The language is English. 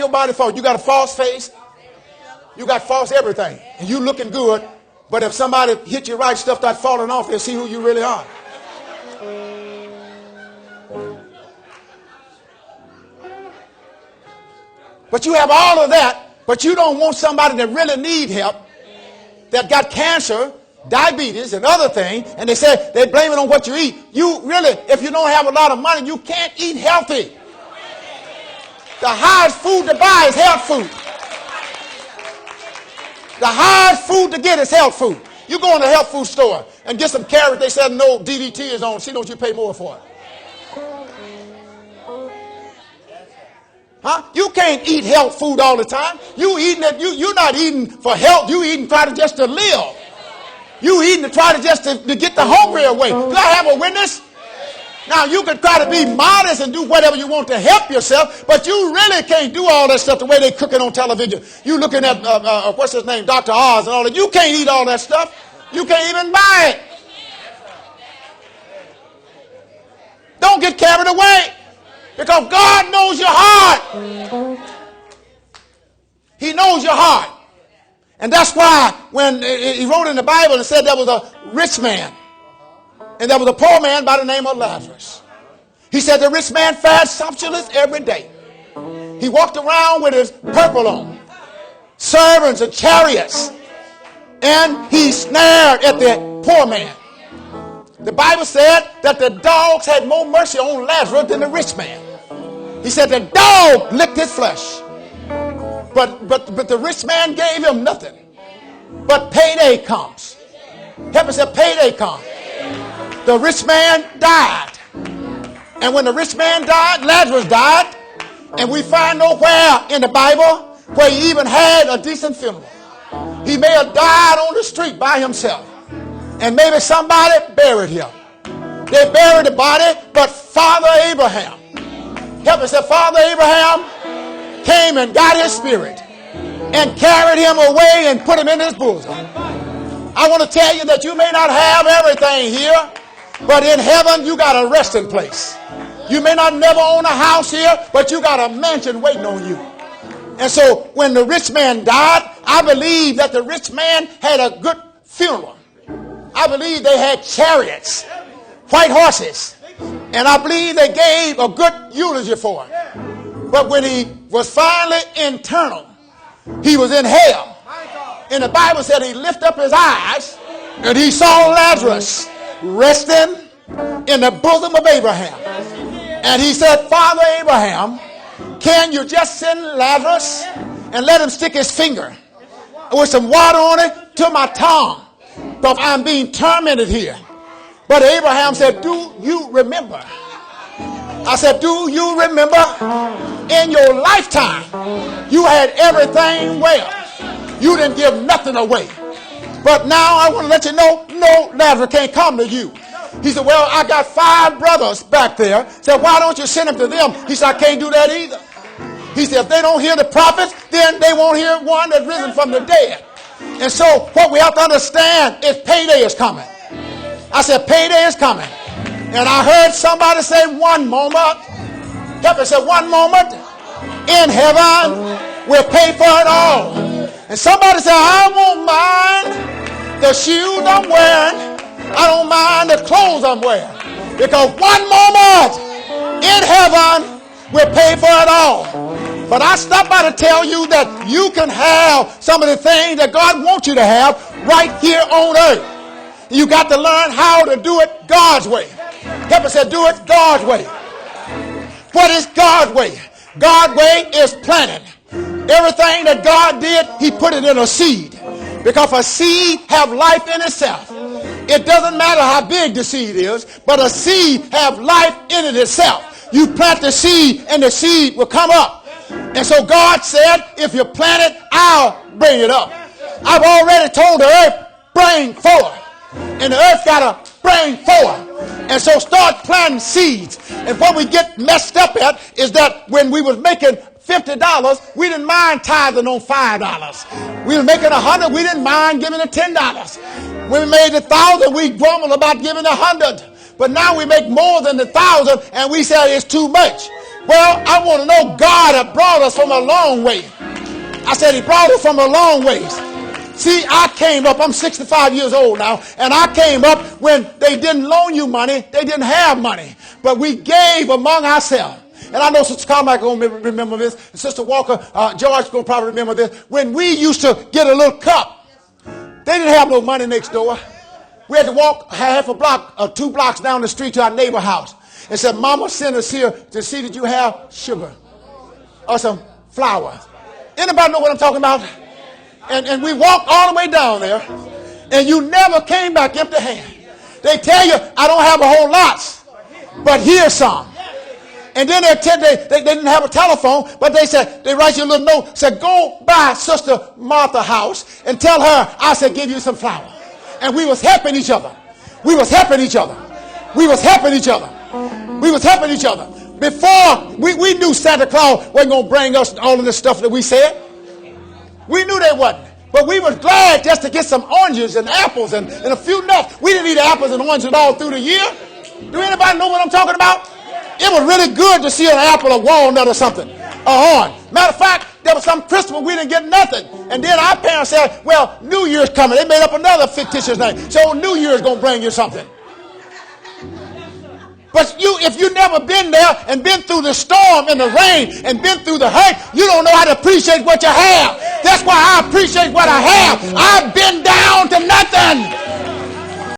your body false. You got a false face. You got false everything. And you looking good. But if somebody hit you right, stuff start falling off, they'll see who you really are. But you have all of that, but you don't want somebody that really need help, that got cancer, diabetes, and other things, and they say they blame it on what you eat. You really, if you don't have a lot of money, you can't eat healthy. The highest food to buy is health food. The highest food to get is health food. You go in the health food store and get some carrots, they said no DDT is on. See, don't you pay more for it? Huh? You can't eat health food all the time. You eating it, you're not eating for health. You eating just to live. You eating to try to just to get the hungry away. Do I have a witness? Now you can try to be modest and do whatever you want to help yourself, but you really can't do all that stuff the way they cook it on television. You looking at what's his name, Dr. Oz and all that. You can't eat all that stuff. You can't even buy it. Don't get carried away. Because God knows your heart. He knows your heart. And that's why when he wrote in the Bible and said there was a rich man and there was a poor man by the name of Lazarus. He said the rich man fared sumptuous every day. He walked around with his purple on, servants and chariots, and he snared at the poor man. The Bible said that the dogs had more mercy on Lazarus than the rich man. He said the dog licked his flesh. But the rich man gave him nothing. But payday comes. Help me say payday comes. The rich man died. And when the rich man died, Lazarus died. And we find nowhere in the Bible where he even had a decent funeral. He may have died on the street by himself. And maybe somebody buried him. They buried the body, but Father Abraham, help me say, Father Abraham came and got his spirit and carried him away and put him in his bosom. I want to tell you that you may not have everything here, but in heaven you got a resting place. You may not never own a house here, but you got a mansion waiting on you. And so when the rich man died, I believe that the rich man had a good funeral. I believe they had chariots, white horses, and I believe they gave a good eulogy for him. But when he was finally internal, he was in hell. And the Bible said he lifted up his eyes and he saw Lazarus resting in the bosom of Abraham. And he said, Father Abraham, can you just send Lazarus and let him stick his finger with some water on it to my tongue? Because I'm being tormented here. But Abraham said, do you remember? I said, do you remember in your lifetime you had everything well? You didn't give nothing away. But now I want to let you know, no, Lazarus can't come to you. He said, well, I got 5 brothers back there. Said, why don't you send them to them? He said, I can't do that either. He said, if they don't hear the prophets, then they won't hear one that's risen from the dead. And so what we have to understand is payday is coming. I said, payday is coming. And I heard somebody say one moment. Help me say one moment. In heaven, we'll pay for it all. And somebody said, I won't mind the shoes I'm wearing. I don't mind the clothes I'm wearing. Because one moment in heaven, we'll pay for it all. But I stopped by to tell you that you can have some of the things that God wants you to have right here on earth. You got to learn how to do it God's way. Help us say, do it God's way. What is God's way? God's way is planting. Everything that God did, he put it in a seed. Because a seed have life in itself. It doesn't matter how big the seed is, but a seed have life in it itself. You plant the seed and the seed will come up. And so God said, if you plant it, I'll bring it up. I've already told the earth, bring forth. And the earth got to bring forth. And so start planting seeds. And what we get messed up at is that when we was making $50, we didn't mind tithing on $5. We were making $100, we didn't mind giving it $10. When we made $1,000, we grumbled about giving $100. But now we make more than $1,000 and we say it's too much. Well, I want to know God had brought us from a long way. I said he brought us from a long ways. See, I came up, I'm 65 years old now, and I came up when they didn't loan you money, they didn't have money, but we gave among ourselves. And I know Sister Carmichael going to remember this, and Sister Walker, George going to probably remember this. When we used to get a little cup, they didn't have no money next door. We had to walk half a block or 2 blocks down the street to our neighbor house and said, Mama sent us here to see that you have sugar or some flour. Anybody know what I'm talking about? And we walked all the way down there, and you never came back empty handed. They tell you, I don't have a whole lot, but here's some. And then they didn't have a telephone, but they said, they write you a little note, said, go by Sister Martha's house and tell her I said give you some flour. And we was helping each other. We was helping each other. We was helping each other. We was helping each other. Before, we knew Santa Claus wasn't going to bring us all of this stuff that we said. We knew they wasn't. But we was glad just to get some oranges and apples and a few nuts. We didn't eat apples and oranges all through the year. Do anybody know what I'm talking about? It was really good to see an apple or walnut or something. Or orange. Matter of fact, there was some Christmas we didn't get nothing. And then our parents said, well, New Year's coming. They made up another fictitious name. So New Year's going to bring you something. But if you've never been there and been through the storm and the rain and been through the hurt, you don't know how to appreciate what you have. That's why I appreciate what I have. I've been down to nothing.